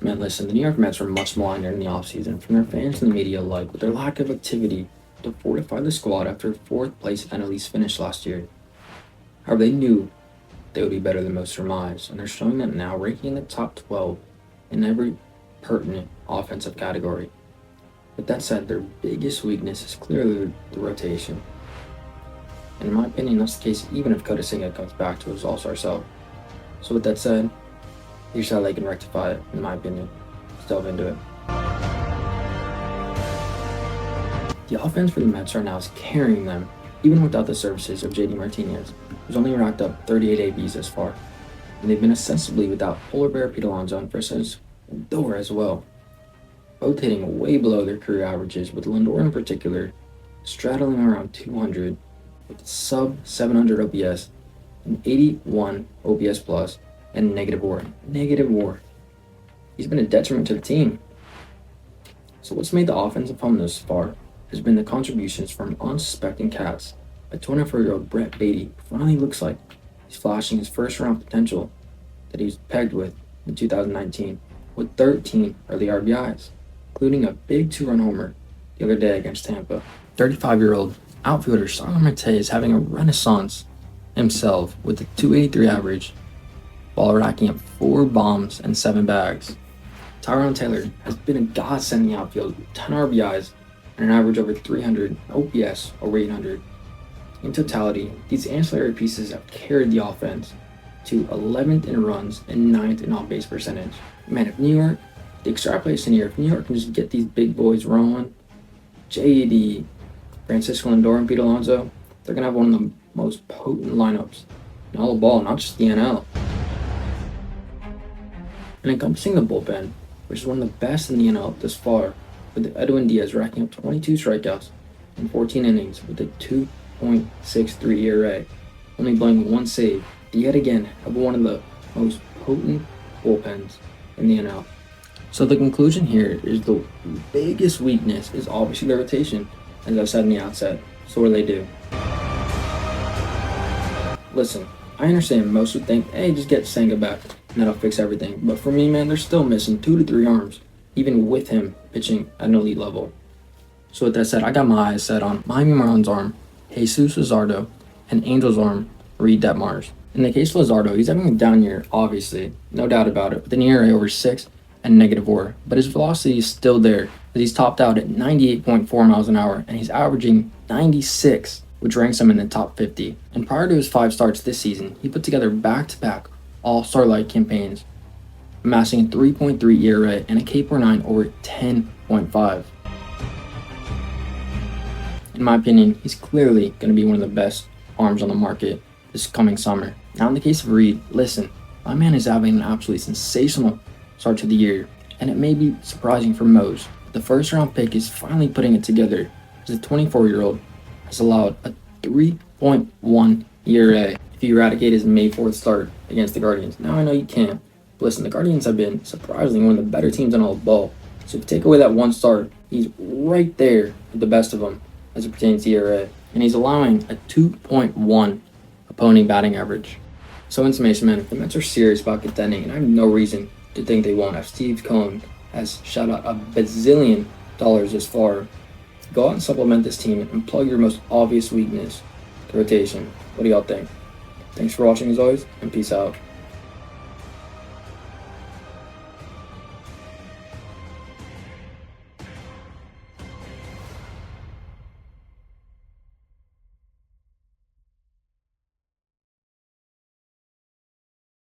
Man, listen, the New York Mets were much maligned during the offseason from their fans and the media alike with their lack of activity to fortify the squad after a fourth place NL East finish last year. However, they knew they would be better than most surmised, and they're showing that now, ranking in the top 12 in every pertinent offensive category. With that said, their biggest weakness is clearly the rotation. And in my opinion, that's the case even if Kota Senga comes back to his all-star self. So with that said, here's how they can rectify it, in my opinion. Let's delve into it. The offense for the Mets right now is carrying them, even without the services of JD Martinez, who's only racked up 38 ABs thus far. And they've been ostensibly without Polar Bear, Pete Alonso, and Francisco Lindor as well, both hitting way below their career averages, with Lindor in particular straddling around 200 with sub 700 OPS, an 81 OPS plus, and negative WAR. He's been a detriment to the team. So what's made the offensive home this far has been the contributions from unsuspecting cats. A 24-year-old Brett Beatty finally looks like he's flashing his first-round potential that he was pegged with in 2019, with 13 early RBIs, including a big 2-run homer the other day against Tampa. 35-year-old outfielder Starlin Marte is having a renaissance himself with a 283 average while racking up 4 bombs and 7 bags. Tyrone Taylor has been a godsend in the outfield with 10 RBIs and an average over 300, OPS over 800. In totality, these ancillary pieces have carried the offense to 11th in runs and 9th in on-base percentage. Man, if New York, the extrapolation here, if New York can just get these big boys rolling, JD, Francisco Lindor, and Pete Alonso, they're going to have one of the most potent lineups in all of ball, not just the NL. And encompassing the bullpen, which is one of the best in the NL thus far, with Edwin Diaz racking up 22 strikeouts in 14 innings with a 2.63 ERA, only blowing 1 save. They yet again have one of the most potent bullpens in the NL. So the conclusion here is the biggest weakness is obviously the rotation, as I said in the outset. So what do? Listen, I understand most would think, hey, just get Senga back and that'll fix everything. But for me, man, they're still missing 2 to 3 arms, even with him pitching at an elite level. So with that said, I got my eyes set on Miami Marlins arm, Jesus Luzardo, and Angels arm, Reid Detmers. In the case of Luzardo, he's having a down year, obviously, no doubt about it, with an ERA over 6 and negative WAR. But his velocity is still there, as he's topped out at 98.4 miles an hour, and he's averaging 96, which ranks him in the top 50. And prior to his 5 starts this season, he put together back-to-back all-star-like campaigns, amassing a 3.3 ERA and a K/9 over 10.5. In my opinion, he's clearly going to be one of the best arms on the market this coming summer. Now in the case of Reid, listen, my man is having an absolutely sensational start to the year, and it may be surprising for most, but the first-round pick is finally putting it together, as the 24-year-old has allowed a 3.1 ERA if you eradicate his May 4th start against the Guardians. Now I know you can't. Listen, the Guardians have been surprisingly one of the better teams in all of ball. So if you take away that one start, he's right there with the best of them as it pertains to ERA. And he's allowing a 2.1 opponent batting average. So in summation, man, if the Mets are serious about contending, and I have no reason to think they won't, if Steve Cohen has shot out a bazillion dollars this far, go out and supplement this team and plug your most obvious weakness, the rotation. What do y'all think? Thanks for watching as always, and peace out.